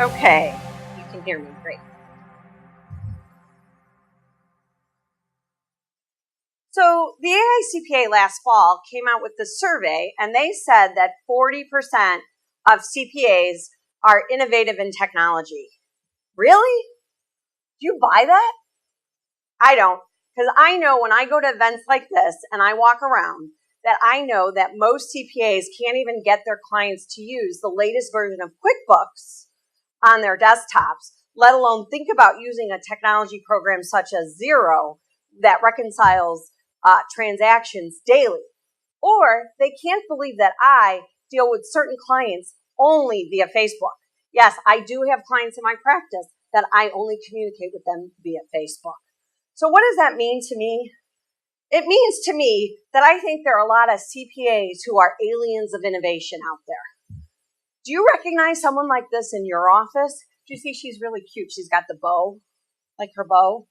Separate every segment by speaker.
Speaker 1: Okay, you can hear me, great. So the AICPA last fall came out with this survey, and they said that 40% of CPAs are innovative in technology. Really? Do you buy that? I don't, because I know when I go to events like this and I walk around, that I know that most CPAs can't even get their clients to use the latest version of QuickBooks on their desktops, let alone think about using a technology program such as Xero that reconciles transactions daily. Or they can't believe that I deal with certain clients only via Facebook. Yes, I do have clients in my practice that I only communicate with them via Facebook. So what does that mean to me? It means to me that I think there are a lot of CPAs who are aliens of innovation out there. Do you recognize someone like this in your office? Do you see she's really cute? She's got the bow, like her bow.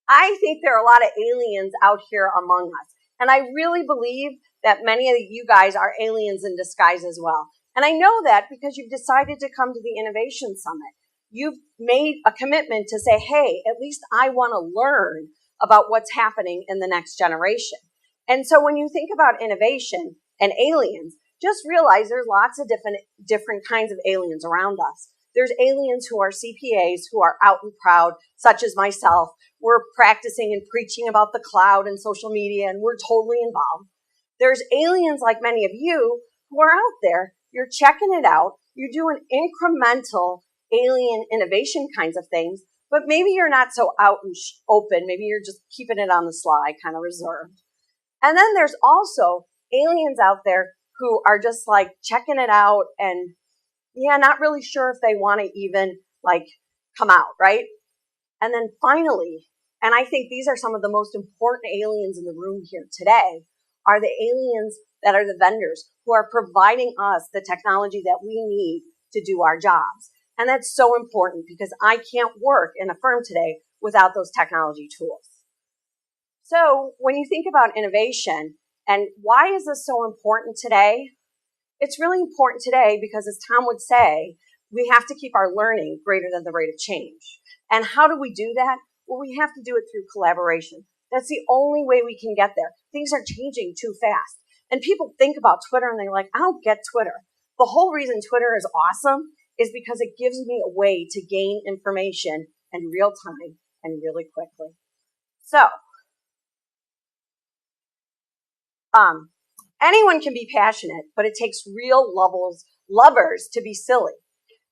Speaker 1: I think there are a lot of aliens out here among us. And I really believe that many of you guys are aliens in disguise as well. And I know that because you've decided to come to the Innovation Summit. You've made a commitment to say, hey, at least I want to learn about what's happening in the next generation. And so when you think about innovation and aliens, just realize there's lots of different kinds of aliens around us. There's aliens who are CPAs who are out and proud, such as myself. We're practicing and preaching about the cloud and social media, and we're totally involved. There's aliens like many of you who are out there. You're checking it out. You're doing incremental alien innovation kinds of things, but maybe you're not so out and open. Maybe you're just keeping it on the sly, kind of reserved. And then there's also aliens out there who are just like checking it out and not really sure if they want to even like come out, right? And then finally, and I think these are some of the most important aliens in the room here today, are the aliens that are the vendors who are providing us the technology that we need to do our jobs. And that's so important because I can't work in a firm today without those technology tools. So when you think about innovation and why is this so important today? It's really important today because, as Tom would say, we have to keep our learning greater than the rate of change. And how do we do that? Well, we have to do it through collaboration. That's the only way we can get there. Things are changing too fast. And people think about Twitter and they're like, I don't get Twitter. The whole reason Twitter is awesome is because it gives me a way to gain information in real time and really quickly. So, anyone can be passionate, but it takes real lovers to be silly.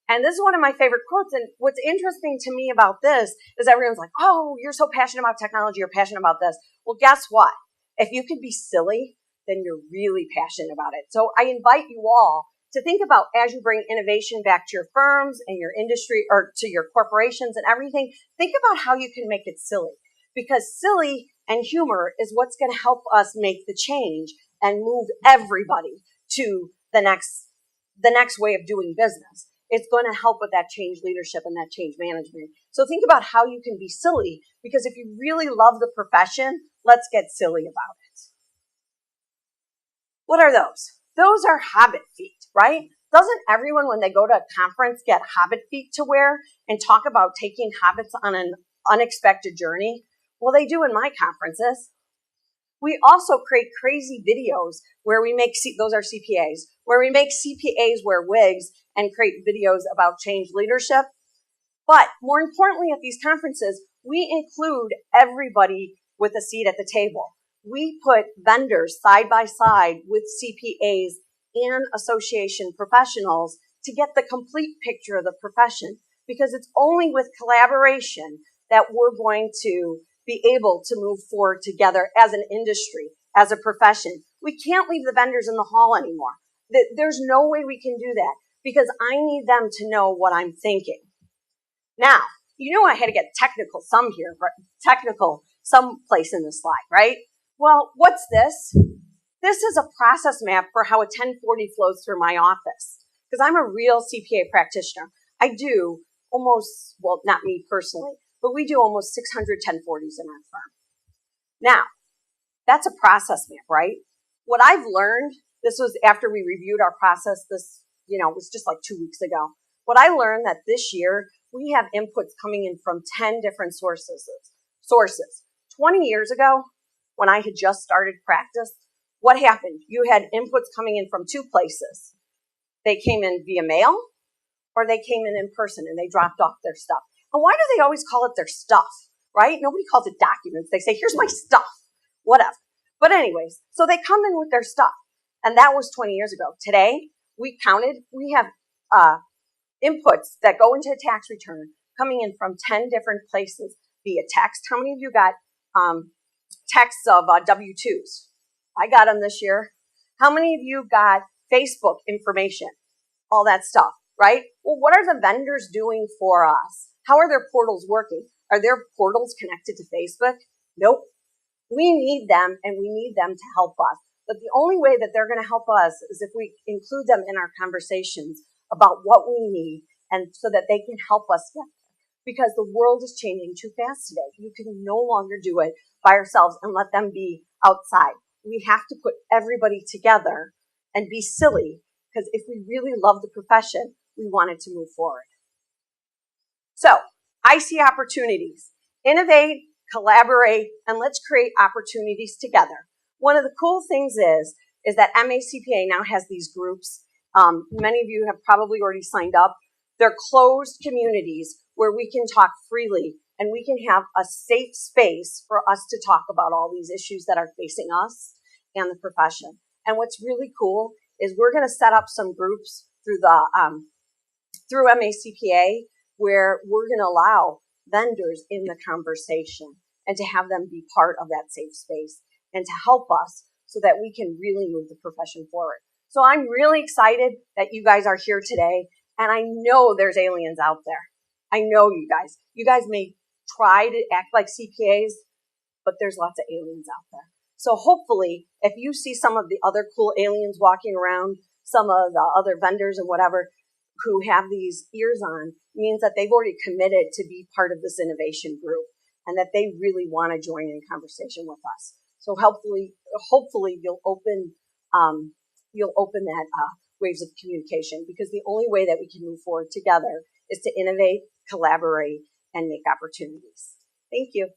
Speaker 1: And this is one of my favorite quotes. And what's interesting to me about this is everyone's like, oh, you're so passionate about technology. You're passionate about this. Well, guess what? If you can be silly, then you're really passionate about it. So I invite you all to think about, as you bring innovation back to your firms and your industry or to your corporations and everything, think about how you can make it silly. Because silly and humor is what's going to help us make the change and move everybody to the next way of doing business. It's going to help with that change leadership and that change management. So think about how you can be silly, because if you really love the profession, let's get silly about it. What are those? Those are hobbit feet, right? Doesn't everyone, when they go to a conference, get hobbit feet to wear and talk about taking hobbits on an unexpected journey? Well, they do in my conferences. We also create crazy videos where we make, those are CPAs, where we make CPAs wear wigs and create videos about change leadership. But more importantly, at these conferences, we include everybody with a seat at the table. We put vendors side by side with CPAs and association professionals to get the complete picture of the profession, because it's only with collaboration that we're going to be able to move forward together as an industry, as a profession. We can't leave the vendors in the hall anymore. There's no way we can do that, because I need them to know what I'm thinking. Now, you know I had to get technical someplace in the slide, right? Well, what's this? This is a process map for how a 1040 flows through my office, because I'm a real CPA practitioner. I do almost, well, not me personally, but we do almost 600 1040s in our firm. Now, that's a process map, right? What I've learned, this was after we reviewed our process, this, was just like 2 weeks ago. What I learned that this year, we have inputs coming in from 10 different sources. 20 years ago, when I had just started practice, what happened? You had inputs coming in from 2 places. They came in via mail, or they came in person and they dropped off their stuff. And why do they always call it their stuff, right? Nobody calls it documents. They say, here's my stuff, whatever. But anyways, so they come in with their stuff. And that was 20 years ago. Today, we have inputs that go into a tax return coming in from 10 different places via text. How many of you got texts of W-2s? I got them this year. How many of you got Facebook information? All that stuff, right? Well, what are the vendors doing for us? How are their portals working? Are their portals connected to Facebook? Nope. We need them, and we need them to help us. But the only way that they're going to help us is if we include them in our conversations about what we need, and so that they can help us get there. Because the world is changing too fast today. You can no longer do it by ourselves and let them be outside. We have to put everybody together and be silly, because if we really love the profession, we want it to move forward. So, I see opportunities. Innovate, collaborate, and let's create opportunities together. One of the cool things is that MACPA now has these groups. Many of you have probably already signed up. They're closed communities where we can talk freely and we can have a safe space for us to talk about all these issues that are facing us and the profession. And what's really cool is we're going to set up some groups through MACPA where we're going to allow vendors in the conversation and to have them be part of that safe space and to help us so that we can really move the profession forward. So I'm really excited that you guys are here today, and I know there's aliens out there. I know you guys. You guys may try to act like CPAs, but there's lots of aliens out there. So hopefully, if you see some of the other cool aliens walking around, some of the other vendors and whatever who have these ears on, means that they've already committed to be part of this innovation group and that they really want to join in conversation with us. So hopefully you'll open that waves of communication, because the only way that we can move forward together is to innovate, collaborate, and make opportunities. Thank you.